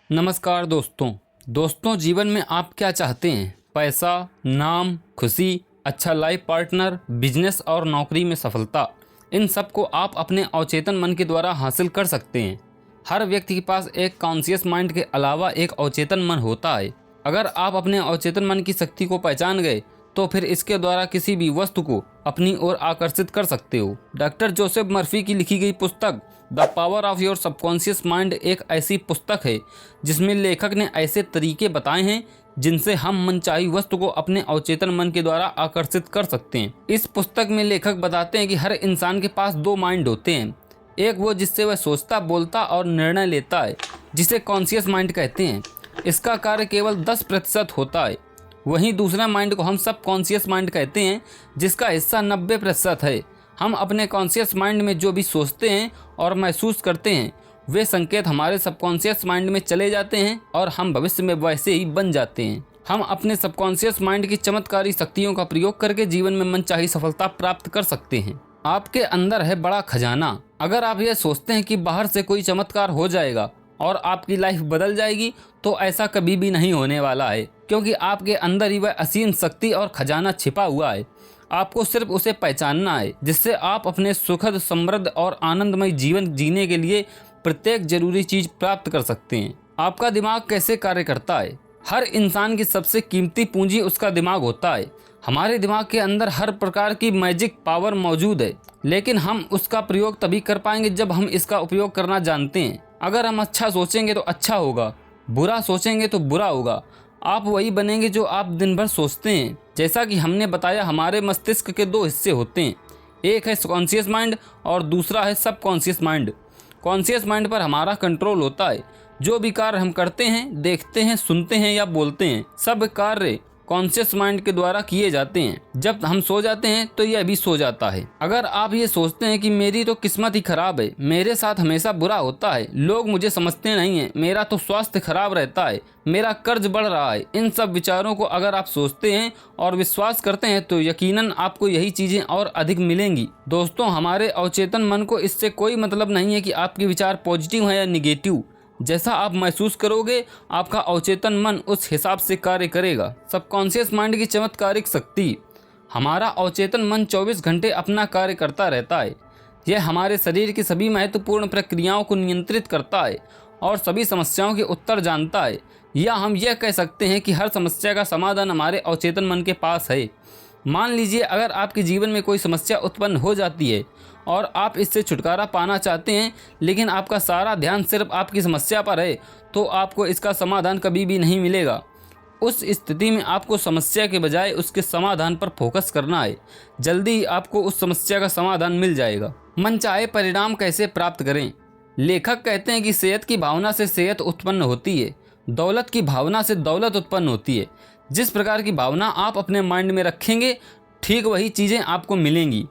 नमस्कार दोस्तों जीवन में आप क्या चाहते हैं? पैसा, नाम, खुशी, अच्छा लाइफ पार्टनर, बिजनेस और नौकरी में सफलता। इन सब को आप अपने अवचेतन मन के द्वारा हासिल कर सकते हैं। हर व्यक्ति के पास एक कॉन्शियस माइंड के अलावा एक अवचेतन मन होता है। अगर आप अपने अवचेतन मन की शक्ति को पहचान गए तो फिर इसके द्वारा किसी भी वस्तु को अपनी ओर आकर्षित कर सकते हो। डॉक्टर जोसेफ मर्फी की लिखी गई पुस्तक the power of your subconscious mind एक ऐसी पुस्तक है जिसमें लेखक ने ऐसे तरीके बताए हैं जिनसे हम मनचाही वस्तु को अपने अवचेतन मन के द्वारा आकर्षित कर सकते हैं। इस पुस्तक में लेखक बताते हैं कि हर इंसान के पास दो माइंड होते हैं। एक वो जिससे वह सोचता, बोलता और निर्णय लेता है, जिसे कॉन्शियस माइंड कहते हैं। इसका कार्य केवल 10% होता है। वहीं दूसरा माइंड को हम सब कॉन्शियस माइंड कहते हैं, जिसका हिस्सा 90% है। हम अपने कॉन्शियस माइंड में जो भी सोचते हैं और महसूस करते हैं वे संकेत हमारे सबकॉन्शियस माइंड में चले जाते हैं और हम भविष्य में वैसे ही बन जाते हैं। हम अपने सबकॉन्शियस माइंड की चमत्कारी शक्तियों का प्रयोग करके जीवन में मनचाही सफलता प्राप्त कर सकते हैं। आपके अंदर है बड़ा खजाना। अगर आप ये सोचते हैं कि बाहर से कोई चमत्कार हो जाएगा और आपकी लाइफ बदल जाएगी तो ऐसा कभी भी नहीं होने वाला है, क्योंकि आपके अंदर ही वह असीम शक्ति और खजाना छिपा हुआ है। आपको सिर्फ उसे पहचानना है, जिससे आप अपने सुखद, समृद्ध और आनंदमय जीवन जीने के लिए प्रत्येक जरूरी चीज प्राप्त कर सकते हैं। आपका दिमाग कैसे कार्य करता है? हर इंसान की सबसे कीमती पूंजी उसका दिमाग होता है। हमारे दिमाग के अंदर हर प्रकार की मैजिक पावर मौजूद है, लेकिन हम उसका प्रयोग तभी कर पाएंगे जब हम इसका उपयोग करना जानते हैं। अगर हम अच्छा सोचेंगे तो अच्छा होगा, बुरा सोचेंगे तो बुरा होगा। आप वही बनेंगे जो आप दिन भर सोचते हैं। जैसा कि हमने बताया, हमारे मस्तिष्क के दो हिस्से होते हैं, एक है कॉन्शियस माइंड और दूसरा है सब कॉन्शियस माइंड। कॉन्शियस माइंड पर हमारा कंट्रोल होता है। जो भी कार्य हम करते हैं, देखते हैं, सुनते हैं या बोलते हैं, सब कार्य कॉन्शियस माइंड के द्वारा किए जाते हैं। जब हम सो जाते हैं तो यह भी सो जाता है। अगर आप ये सोचते हैं कि मेरी तो किस्मत ही खराब है, मेरे साथ हमेशा बुरा होता है, लोग मुझे समझते नहीं हैं, मेरा तो स्वास्थ्य खराब रहता है, मेरा कर्ज बढ़ रहा है, इन सब विचारों को अगर आप सोचते हैं और विश्वास करते हैं तो यकीनन आपको यही चीजें और अधिक मिलेंगी। दोस्तों, हमारे अवचेतन मन को इससे कोई मतलब नहीं है कि आपके विचार पॉजिटिव है या निगेटिव। जैसा आप महसूस करोगे, आपका अवचेतन मन उस हिसाब से कार्य करेगा। सबकॉन्शियस माइंड की चमत्कारिक शक्ति। हमारा अवचेतन मन 24 घंटे अपना कार्य करता रहता है। यह हमारे शरीर की सभी महत्वपूर्ण प्रक्रियाओं को नियंत्रित करता है और सभी समस्याओं के उत्तर जानता है। या हम यह कह सकते हैं कि हर समस्या का समाधान हमारे अवचेतन मन के पास है। मान लीजिए, अगर आपके जीवन में कोई समस्या उत्पन्न हो जाती है और आप इससे छुटकारा पाना चाहते हैं, लेकिन आपका सारा ध्यान सिर्फ आपकी समस्या पर है, तो आपको इसका समाधान कभी भी नहीं मिलेगा। उस स्थिति में आपको समस्या के बजाय उसके समाधान पर फोकस करना है। जल्दी ही आपको उस समस्या का समाधान मिल जाएगा। मनचाहे परिणाम कैसे प्राप्त करें? लेखक कहते हैं कि सेहत की भावना से सेहत उत्पन्न होती है, दौलत की भावना से दौलत उत्पन्न होती है। जिस प्रकार की भावना आप अपने माइंड में रखेंगे, ठीक वही चीज़ें आपको मिलेंगी।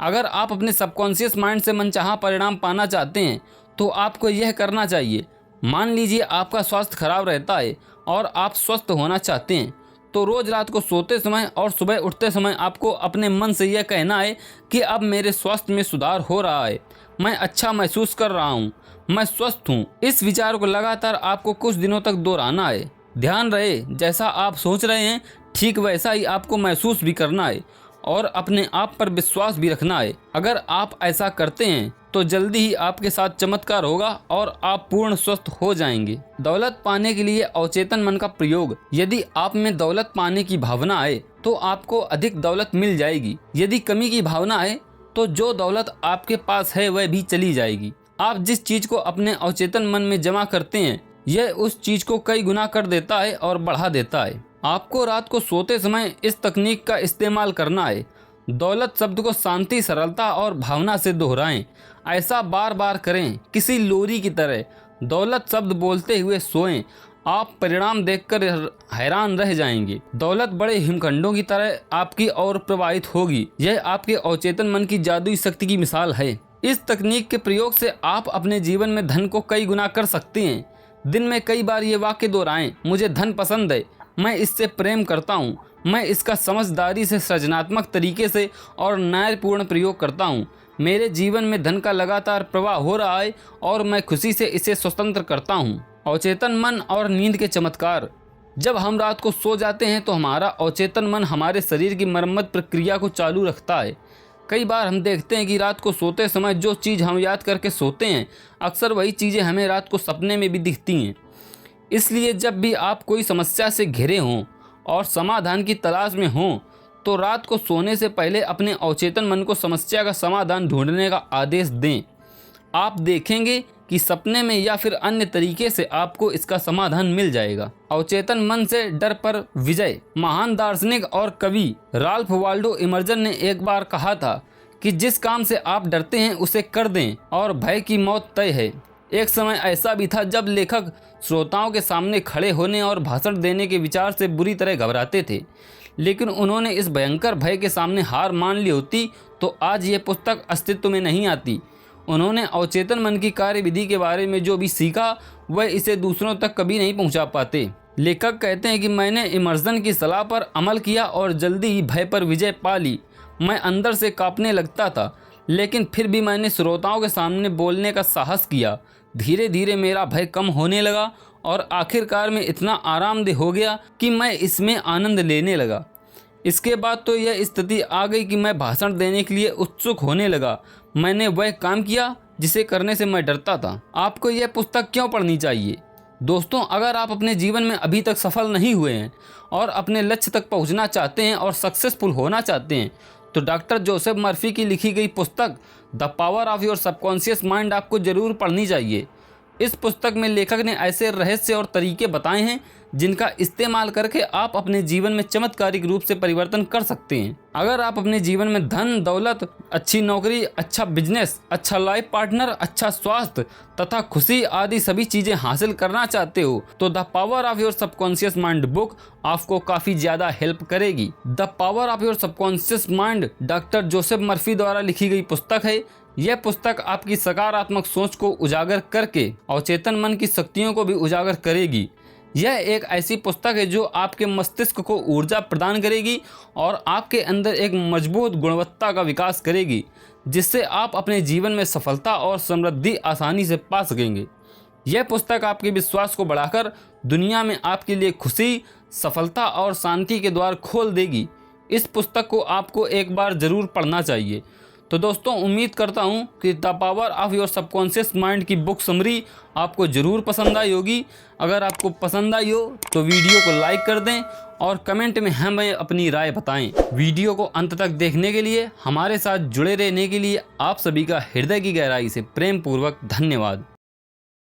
अगर आप अपने सबकॉन्शियस माइंड से मनचाहा परिणाम पाना चाहते हैं तो आपको यह करना चाहिए। मान लीजिए आपका स्वास्थ्य खराब रहता है और आप स्वस्थ होना चाहते हैं, तो रोज़ रात को सोते समय और सुबह उठते समय आपको अपने मन से यह कहना है कि अब मेरे स्वास्थ्य में सुधार हो रहा है, मैं अच्छा महसूस कर रहा हूँ, मैं स्वस्थ हूँ। इस विचार को लगातार आपको कुछ दिनों तक दोहराना है। ध्यान रहे, जैसा आप सोच रहे हैं ठीक वैसा ही आपको महसूस भी करना है और अपने आप पर विश्वास भी रखना है। अगर आप ऐसा करते हैं तो जल्दी ही आपके साथ चमत्कार होगा और आप पूर्ण स्वस्थ हो जाएंगे। दौलत पाने के लिए अवचेतन मन का प्रयोग। यदि आप में दौलत पाने की भावना है तो आपको अधिक दौलत मिल जाएगी। यदि कमी की भावना है तो जो दौलत आपके पास है वह भी चली जाएगी। आप जिस चीज को अपने अवचेतन मन में जमा करते हैं, यह उस चीज को कई गुना कर देता है और बढ़ा देता है। आपको रात को सोते समय इस तकनीक का इस्तेमाल करना है। दौलत शब्द को शांति, सरलता और भावना से दोहराएं। ऐसा बार बार करें, किसी लोरी की तरह दौलत शब्द बोलते हुए सोएं। आप परिणाम देखकर हैरान रह जाएंगे। दौलत बड़े हिमखंडों की तरह आपकी ओर प्रवाहित होगी। यह आपके अवचेतन मन की जादुई शक्ति की मिसाल है। इस तकनीक के प्रयोग से आप अपने जीवन में धन को कई गुना कर सकते हैं। दिन में कई बार ये वाक्य दोहराएं, मुझे धन पसंद है, मैं इससे प्रेम करता हूँ, मैं इसका समझदारी से, सृजनात्मक तरीके से और न्यायपूर्ण प्रयोग करता हूँ। मेरे जीवन में धन का लगातार प्रवाह हो रहा है और मैं खुशी से इसे स्वतंत्र करता हूँ। अवचेतन मन और नींद के चमत्कार। जब हम रात को सो जाते हैं तो हमारा अवचेतन मन हमारे शरीर की मरम्मत प्रक्रिया को चालू रखता है। कई बार हम देखते हैं कि रात को सोते समय जो चीज़ हम याद करके सोते हैं, अक्सर वही चीज़ें हमें रात को सपने में भी दिखती हैं। इसलिए जब भी आप कोई समस्या से घिरे हों और समाधान की तलाश में हों, तो रात को सोने से पहले अपने अवचेतन मन को समस्या का समाधान ढूंढने का आदेश दें। आप देखेंगे कि सपने में या फिर अन्य तरीके से आपको इसका समाधान मिल जाएगा। अवचेतन मन से डर पर विजय। महान दार्शनिक और कवि राल्फ वाल्डो इमर्सन ने एक बार कहा था कि जिस काम से आप डरते हैं उसे कर दें और भय की मौत तय है। एक समय ऐसा भी था जब लेखक श्रोताओं के सामने खड़े होने और भाषण देने के विचार से बुरी तरह घबराते थे, लेकिन उन्होंने इस भयंकर भय के सामने हार मान ली होती तो आज ये पुस्तक अस्तित्व में नहीं आती। उन्होंने अवचेतन मन की कार्यविधि के बारे में जो भी सीखा वह इसे दूसरों तक कभी नहीं पहुंचा पाते। लेखक कहते हैं कि मैंने इमर्सन की सलाह पर अमल किया और जल्दी ही भय पर विजय पा ली। मैं अंदर से कांपने लगता था, लेकिन फिर भी मैंने श्रोताओं के सामने बोलने का साहस किया। धीरे धीरे मेरा भय कम होने लगा और आखिरकार में इतना आरामदेह हो गया कि मैं इसमें आनंद लेने लगा। इसके बाद तो यह स्थिति आ गई कि मैं भाषण देने के लिए उत्सुक होने लगा। मैंने वह काम किया जिसे करने से मैं डरता था। आपको यह पुस्तक क्यों पढ़नी चाहिए? दोस्तों, अगर आप अपने जीवन में अभी तक सफल नहीं हुए हैं और अपने लक्ष्य तक पहुंचना चाहते हैं और सक्सेसफुल होना चाहते हैं, तो डॉक्टर जोसेफ मर्फी की लिखी गई पुस्तक the power of your subconscious mind आपको ज़रूर पढ़नी चाहिए। इस पुस्तक में लेखक ने ऐसे रहस्य और तरीके बताए हैं जिनका इस्तेमाल करके आप अपने जीवन में चमत्कारिक रूप से परिवर्तन कर सकते हैं। अगर आप अपने जीवन में धन, दौलत, अच्छी नौकरी, अच्छा बिजनेस, अच्छा लाइफ पार्टनर, अच्छा स्वास्थ्य तथा खुशी आदि सभी चीजें हासिल करना चाहते हो, तो the power of your subconscious mind book आपको काफी ज्यादा हेल्प करेगी। The power of your subconscious mind doctor Joseph Murphy द्वारा लिखी गई पुस्तक है। यह पुस्तक आपकी सकारात्मक सोच को उजागर करके अवचेतन मन की शक्तियों को भी उजागर करेगी। यह एक ऐसी पुस्तक है जो आपके मस्तिष्क को ऊर्जा प्रदान करेगी और आपके अंदर एक मजबूत गुणवत्ता का विकास करेगी, जिससे आप अपने जीवन में सफलता और समृद्धि आसानी से पा सकेंगे। यह पुस्तक आपके विश्वास को बढ़ाकर दुनिया में आपके लिए खुशी, सफलता और शांति के द्वार खोल देगी। इस पुस्तक को आपको एक बार ज़रूर पढ़ना चाहिए। तो दोस्तों, उम्मीद करता हूँ कि the power of your subconscious mind की बुक समरी आपको ज़रूर पसंद आई होगी। अगर आपको पसंद आई हो तो वीडियो को लाइक कर दें और कमेंट में हमें अपनी राय बताएं। वीडियो को अंत तक देखने के लिए, हमारे साथ जुड़े रहने के लिए आप सभी का हृदय की गहराई से प्रेम पूर्वक धन्यवाद।